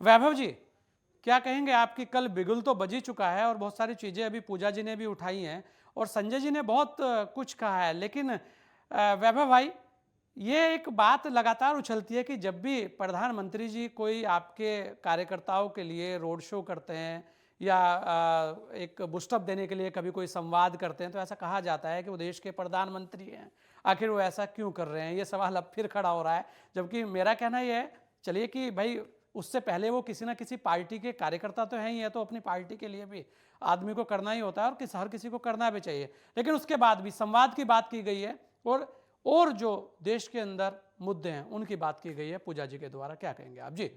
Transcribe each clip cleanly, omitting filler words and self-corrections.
वैभव जी, क्या कहेंगे? आपकी कल बिगुल तो बज ही चुका है और बहुत सारी चीज़ें अभी पूजा जी ने भी उठाई हैं और संजय जी ने बहुत कुछ कहा है, लेकिन वैभव भाई, ये एक बात लगातार उछलती है कि जब भी प्रधानमंत्री जी कोई आपके कार्यकर्ताओं के लिए रोड शो करते हैं या एक बूस्टअप देने के लिए कभी कोई संवाद करते हैं, तो ऐसा कहा जाता है कि वो देश के प्रधानमंत्री हैं, आखिर वो ऐसा क्यों कर रहे हैं? ये सवाल अब फिर खड़ा हो रहा है। जबकि मेरा कहना यह है, चलिए कि भाई उससे पहले वो किसी ना किसी पार्टी के कार्यकर्ता तो हैं ही है, तो अपनी पार्टी के लिए भी आदमी को करना ही होता है और हर किसी को करना भी चाहिए। लेकिन उसके बाद भी संवाद की बात की गई है और जो देश के अंदर मुद्दे हैं उनकी बात की गई है पूजा जी के द्वारा। क्या कहेंगे आप जी?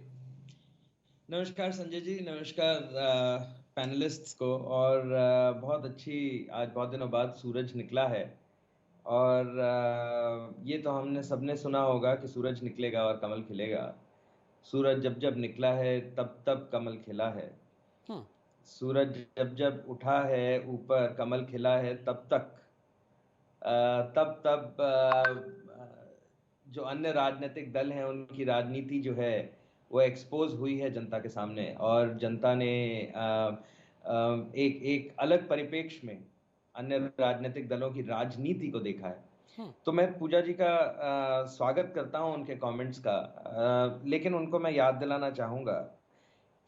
नमस्कार संजय जी, नमस्कार पैनलिस्ट्स को। और बहुत अच्छी, आज बहुत दिनों बाद सूरज निकला है। और ये तो हमने सबने सुना होगा कि सूरज निकलेगा और कमल खिलेगा। सूरज जब जब निकला है तब तब कमल खिला है। सूरज जब जब उठा है ऊपर, कमल खिला है तब तक। तब तब जो अन्य राजनीतिक दल हैं उनकी राजनीति जो है वो एक्सपोज हुई है जनता के सामने, और जनता ने एक एक अलग परिप्रेक्ष्य में अन्य राजनीतिक दलों की राजनीति को देखा है। तो मैं पूजा जी का स्वागत करता हूं उनके कमेंट्स का, लेकिन उनको मैं याद दिलाना चाहूंगा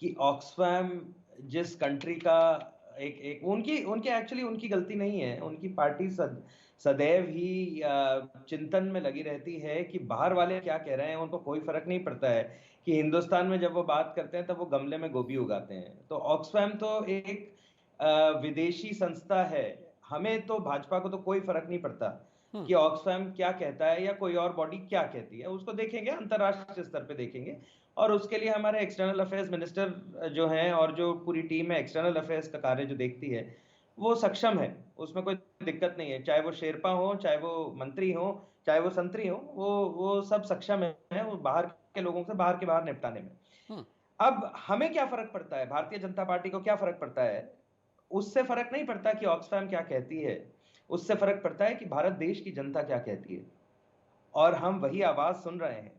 कि ऑक्सफैम जिस कंट्री का एक एक उनकी उनकी एक्चुअली उनकी गलती नहीं है। उनकी पार्टी सदैव ही चिंतन में लगी रहती है कि बाहर वाले क्या कह रहे हैं, उनको कोई फर्क नहीं पड़ता है कि हिंदुस्तान में जब वो बात करते हैं तब वो गमले में गोभी उगाते हैं। तो ऑक्सफैम तो एक विदेशी संस्था है। हमें तो भाजपा को तो कोई फर्क नहीं पड़ता कि ऑक्सफैम क्या कहता है या कोई और बॉडी क्या कहती है, उसको देखेंगे अंतरराष्ट्रीय स्तर पे देखेंगे। और उसके लिए हमारे एक्सटर्नल अफेयर्स मिनिस्टर जो हैं और जो पूरी टीम है एक्सटर्नल अफेयर्स का कार्य जो देखती है वो सक्षम है, उसमें कोई दिक्कत नहीं है। चाहे वो शेरपा हो, चाहे वो मंत्री हो, चाहे वो संतरी हो, वो सब सक्षम है वो बाहर के लोगों से बाहर के बाहर निपटाने में। अब हमें क्या फर्क पड़ता है, भारतीय जनता पार्टी को क्या फर्क पड़ता है? उससे फर्क नहीं पड़ता कि ऑक्सफैम क्या कहती है, उससे फर्क पड़ता है कि भारत देश की जनता क्या कहती है। और हम वही आवाज सुन रहे हैं।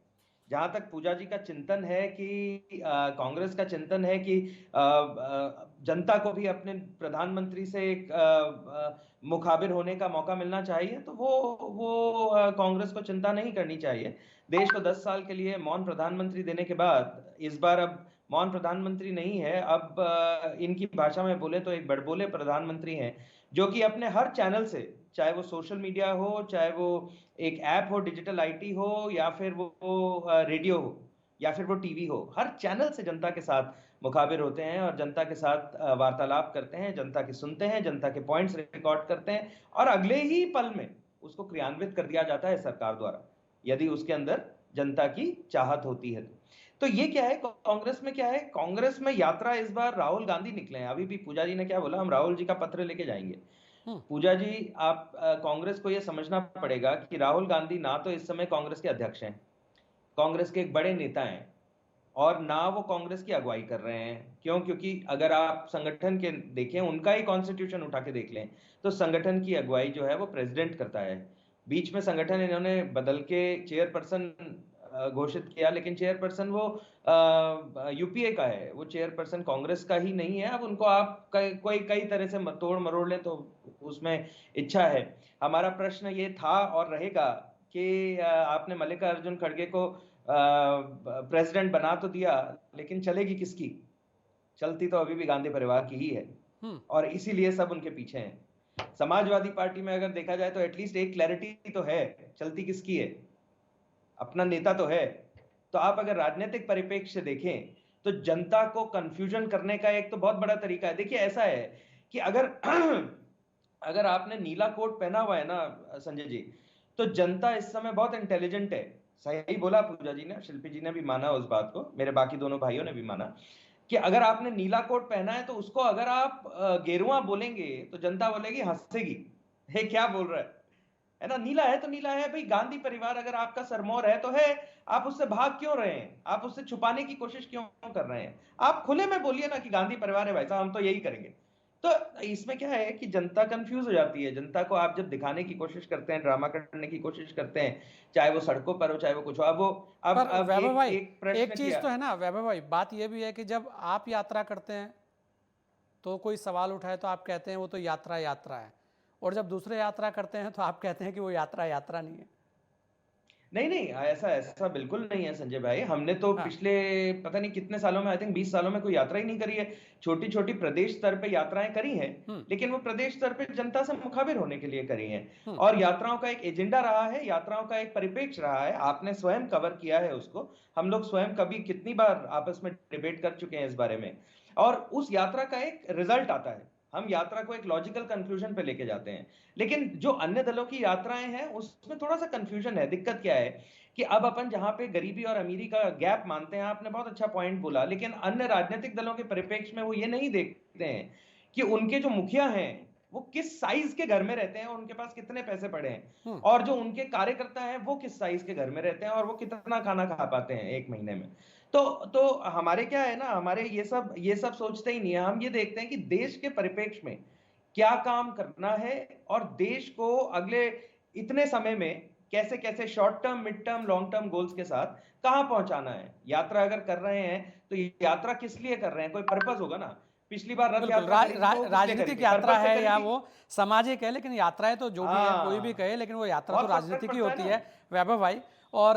जहां तक पूजा जी का चिंतन है कि कांग्रेस का चिंतन है कि जनता को भी अपने प्रधानमंत्री से एक मुखाबिर होने का मौका मिलना चाहिए, तो वो कांग्रेस को चिंता नहीं करनी चाहिए। देश को 10 साल के लिए मौन प्रधानमंत्री देने के बाद इस बार अब मौन प्रधानमंत्री नहीं है, अब इनकी भाषा में बोले तो एक बड़बोले प्रधानमंत्री हैं, जो कि अपने हर चैनल से, चाहे वो सोशल मीडिया हो, चाहे वो एक ऐप हो, डिजिटल आईटी हो, या फिर वो रेडियो हो, या फिर वो टीवी हो, हर चैनल से जनता के साथ मुखाबिर होते हैं और जनता के साथ वार्तालाप करते हैं, जनता की सुनते हैं, जनता के पॉइंट्स रिकॉर्ड करते हैं और अगले ही पल में उसको क्रियान्वित कर दिया जाता है सरकार द्वारा, यदि उसके अंदर जनता की चाहत होती है। तो ये क्या है, कांग्रेस में क्या है, कांग्रेस में यात्रा इस बार राहुल गांधी निकले हैं। अभी भी पूजा जी ने क्या बोला, हम राहुल जी का पत्र लेके जाएंगे। पूजा जी, आप कांग्रेस को यह समझना पड़ेगा कि राहुल गांधी ना तो इस समय कांग्रेस के अध्यक्ष हैं, कांग्रेस के एक बड़े नेता हैं, और ना वो कांग्रेस की अगुवाई कर रहे हैं। क्यों? क्योंकि अगर आप संगठन के देखें, उनका ही कॉन्स्टिट्यूशन उठा के देख लें, तो संगठन की अगुवाई जो है वो प्रेसिडेंट करता है। बीच में संगठन इन्होंने बदल के चेयरपर्सन घोषित किया, लेकिन चेयरपर्सन वो यूपीए का है, वो चेयरपर्सन कांग्रेस का ही नहीं है। अब उनको आप कोई कई तरह से तोड़ मरोड़ लें तो उसमें इच्छा है। हमारा प्रश्न ये था और रहेगा कि आपने मल्लिकार्जुन खड़गे को प्रेसिडेंट बना तो दिया, लेकिन चलेगी किसकी? चलती तो अभी भी गांधी परिवार की ही है, और इसीलिए सब उनके पीछे हैं। समाजवादी पार्टी में अगर देखा जाए तो एटलीस्ट एक क्लैरिटी तो है, चलती किसकी है, अपना नेता तो है। तो आप अगर राजनीतिक परिप्रेक्ष्य से देखें तो जनता को कंफ्यूजन करने का एक तो बहुत बड़ा तरीका है। देखिए ऐसा है कि अगर अगर आपने नीला कोट पहना हुआ है ना संजय जी, तो जनता इस समय बहुत इंटेलिजेंट है। सही बोला पूजा जी ने, शिल्पी जी ने भी माना उस बात को, मेरे बाकी दोनों भाइयों ने भी माना कि अगर आपने नीला कोट पहना है तो उसको अगर आप गेरुआ बोलेंगे तो जनता बोलेगी, हंसेगी, हे क्या बोल रहा है ना। नीला है तो नीला है भाई, गांधी परिवार अगर आपका सरमौर है तो है। आप उससे भाग क्यों रहे हैं, आप उससे छुपाने की कोशिश क्यों कर रहे हैं? आप खुले में बोलिए ना कि गांधी परिवार है भाई साहब, हम तो यही करेंगे। तो इसमें क्या है कि जनता कंफ्यूज हो जाती है। जनता को आप जब दिखाने की कोशिश करते हैं, ड्रामा करने की कोशिश करते हैं, चाहे वो सड़कों पर हो, चाहे वो कुछ हो। अब वो पर अब वैभव एक भाई, एक प्रश्न एक चीज किया। तो है ना वैभव भाई, बात यह भी है कि जब आप यात्रा करते हैं तो कोई सवाल उठाए तो आप कहते हैं वो तो यात्रा यात्रा है, और जब दूसरे यात्रा करते हैं तो आप कहते हैं कि वो यात्रा यात्रा नहीं है। नहीं नहीं, ऐसा ऐसा बिल्कुल नहीं है संजय भाई। हमने तो हाँ। पिछले पता नहीं कितने सालों में, आई थिंक 20 सालों में कोई यात्रा ही नहीं करी है। छोटी छोटी प्रदेश स्तर पे यात्राएं करी हैं, हम्म। लेकिन वो प्रदेश स्तर पे जनता से मुखाबिर होने के लिए करी हैं। हम्म। और यात्राओं का एक एजेंडा रहा है, यात्राओं का एक परिप्रेक्ष्य रहा है, आपने स्वयं कवर किया है उसको। हम लोग स्वयं कभी कितनी बार आपस में डिबेट कर चुके हैं इस बारे में। और उस यात्रा का एक रिजल्ट आता है, हम यात्रा को एक लॉजिकल कंक्लूजन पे लेके जाते हैं। लेकिन जो अन्य दलों की यात्राएं हैं उसमें थोड़ा सा कंफ्यूजन है। दिक्कत क्या है कि अब अपन जहां पे गरीबी और अमीरी का गैप मानते हैं, आपने बहुत अच्छा पॉइंट बोला, लेकिन अन्य राजनीतिक दलों के परिप्रेक्ष्य में वो ये नहीं देखते हैं कि उनके जो मुखिया हैं वो किस साइज के घर में रहते हैं और उनके पास कितने पैसे पड़े हैं, और जो उनके कार्यकर्ता हैं वो किस साइज के घर में रहते हैं और वो कितना खाना खा पाते हैं एक महीने में। तो हमारे क्या है ना, हमारे ये सब सोचते ही नहीं है। हम ये देखते हैं कि देश के परिप्रेक्ष्य में क्या काम करना है, और देश को अगले इतने समय में कैसे कैसे short term, mid term, long term goals के साथ कहां पहुंचाना है। यात्रा अगर कर रहे हैं तो यात्रा किस लिए कर रहे हैं, कोई पर्पस होगा ना। पिछली बार रथ बिल्कुल, यात्रा करी थी तो वो किस लिए करी राजनीतिक थी, यात्रा पर्पस से है करी या थी। वो सामाजिक है, लेकिन यात्राएं तो जो भी है कोई भी हाँ, कहे, लेकिन वो यात्रा तो बहुत फर्क राजनीतिक ही पड़ता है होती ना। है वैभव भाई। और